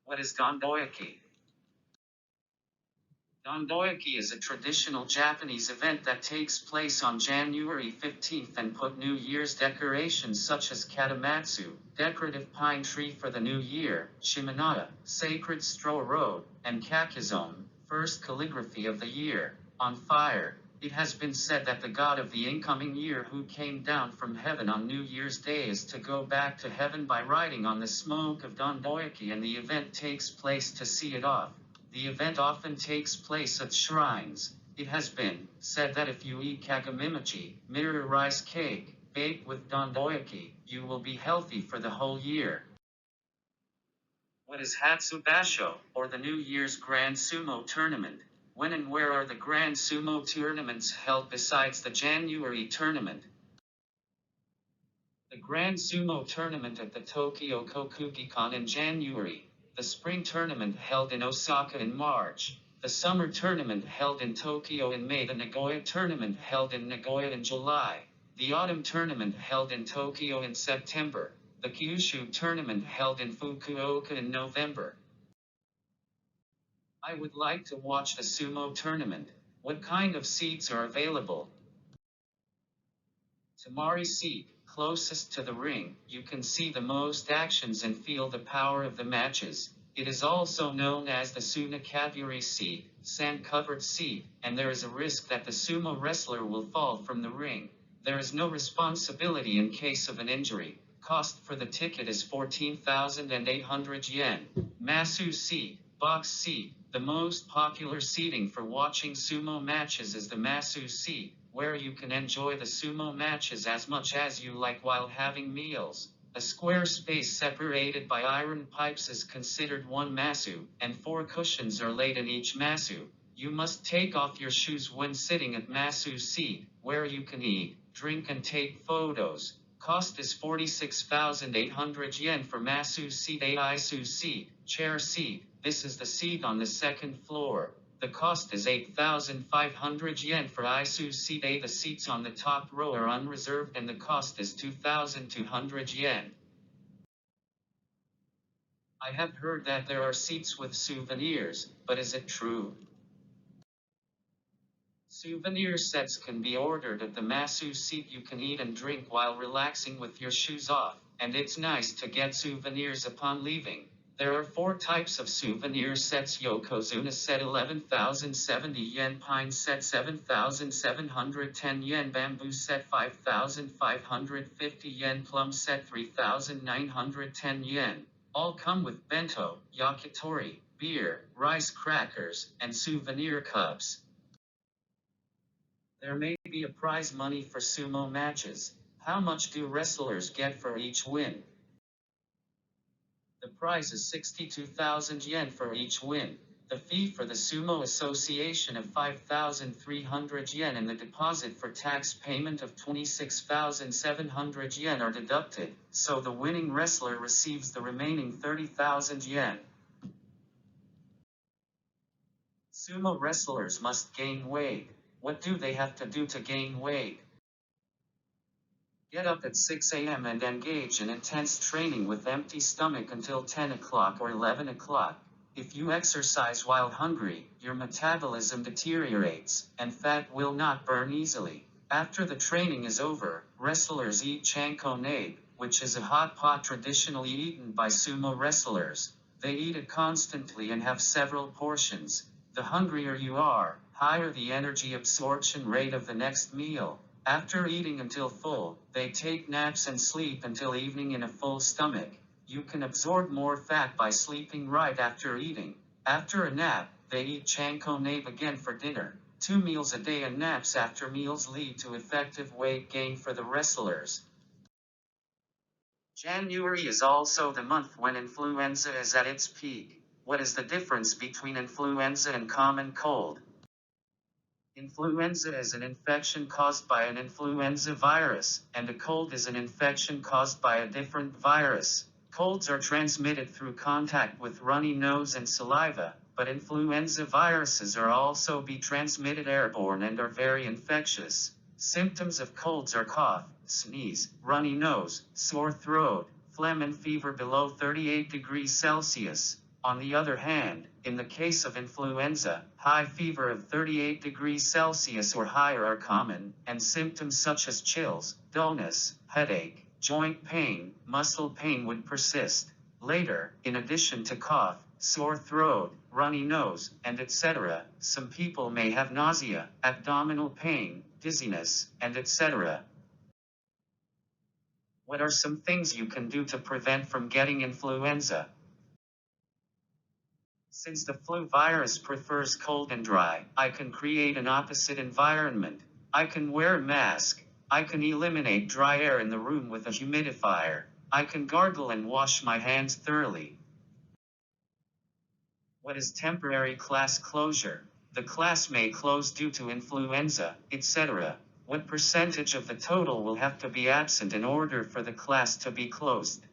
What is Gondoyaki? Gondoyaki is a traditional Japanese event that takes place on January 15th and put New Year's decorations such as katamatsu, decorative pine tree for the new year, shimanada, sacred straw road, and kakizome, first calligraphy of the year, on fire. It has been said that the god of the incoming year who came down from heaven on New Year's Day is to go back to heaven by riding on the smoke of Dondoyaki, and the event takes place to see it off. The event often takes place at shrines. It has been said that if you eat kagamimachi, mirror rice cake, baked with Dondoyaki, you will be healthy for the whole year. What is Hatsubasho, or the New Year's Grand Sumo Tournament? When and where are the Grand Sumo tournaments held besides the January tournament? The Grand Sumo Tournament at the Tokyo Kokugikan in January. The Spring Tournament held in Osaka in March. The Summer Tournament held in Tokyo in May. The Nagoya Tournament held in Nagoya in July. The Autumn Tournament held in Tokyo in September. The Kyushu Tournament held in Fukuoka in November. I would like to watch the sumo tournament. What kind of seats are available? Tamari seat, closest to the ring. You can see the most actions and feel the power of the matches. It is also known as the Sunakavuri seat, sand-covered seat, and there is a risk that the sumo wrestler will fall from the ring. There is no responsibility in case of an injury. Cost for the ticket is 14,800 yen. Masu seat, box seat. The most popular seating for watching sumo matches is the Masu seat, where you can enjoy the sumo matches as much as you like while having meals. A square space separated by iron pipes is considered one masu, and 4 cushions are laid in each masu. You must take off your shoes when sitting at masu seat, where you can eat, drink and take photos. Cost is 46,800 yen for masu seat. Aisu seat, chair seat. This is the seat on the second floor. The cost is 8,500 yen for Isu seat A. The seats on the top row are unreserved and the cost is 2,200 yen. I have heard that there are seats with souvenirs, but is it true? Souvenir sets can be ordered at the Masu seat. You can eat and drink while relaxing with your shoes off, and it's nice to get souvenirs upon leaving. There are 4 types of souvenir sets: Yokozuna set 11,070 yen, Pine set 7,710 yen, Bamboo set 5,550 yen, Plum set 3,910 yen. All come with bento, yakitori, beer, rice crackers, and souvenir cups. There may be a prize money for sumo matches. How much do wrestlers get for each win? The prize is 62,000 yen for each win. The fee for the Sumo Association of 5,300 yen and the deposit for tax payment of 26,700 yen are deducted, so the winning wrestler receives the remaining 30,000 yen. Sumo wrestlers must gain weight. What do they have to do to gain weight? Get up at 6 a.m. and engage in intense training with empty stomach until 10 o'clock or 11 o'clock. If you exercise while hungry, your metabolism deteriorates, and fat will not burn easily. After the training is over, wrestlers eat chanko-nabe, which is a hot pot traditionally eaten by sumo wrestlers. They eat it constantly and have several portions. The hungrier you are, higher the energy absorption rate of the next meal. After eating until full, they take naps and sleep until evening in a full stomach. You can absorb more fat by sleeping right after eating. After a nap, they eat chanko-nabe again for dinner. 2 meals a day and naps after meals lead to effective weight gain for the wrestlers. January is also the month when influenza is at its peak. What is the difference between influenza and common cold? Influenza is an infection caused by an influenza virus, and a cold is an infection caused by a different virus. Colds are transmitted through contact with runny nose and saliva, but influenza viruses are also be transmitted airborne and are very infectious. Symptoms of colds are cough, sneeze, runny nose, sore throat, phlegm and fever below 38 degrees Celsius. On the other hand, in the case of influenza, high fever of 38 degrees Celsius or higher are common, and symptoms such as chills, dullness, headache, joint pain, muscle pain would persist. Later, in addition to cough, sore throat, runny nose, and etc., some people may have nausea, abdominal pain, dizziness, and etc. What are some things you can do to prevent from getting influenza? Since the flu virus prefers cold and dry, I can create an opposite environment. I can wear a mask. I can eliminate dry air in the room with a humidifier. I can gargle and wash my hands thoroughly. What is temporary class closure? The class may close due to influenza, etc. What percentage of the total will have to be absent in order for the class to be closed?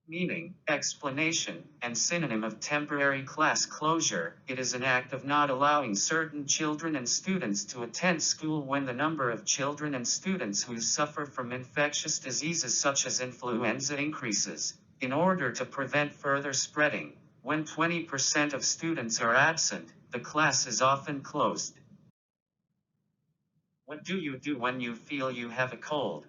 Meaning, explanation, and synonym of temporary class closure. It is an act of not allowing certain children and students to attend school when the number of children and students who suffer from infectious diseases such as influenza increases. In order to prevent further spreading, when 20% of students are absent, the class is often closed. What do you do when you feel you have a cold?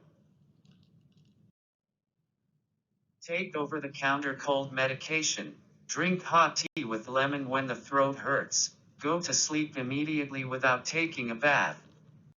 Take over-the-counter cold medication. Drink hot tea with lemon when the throat hurts. Go to sleep immediately without taking a bath.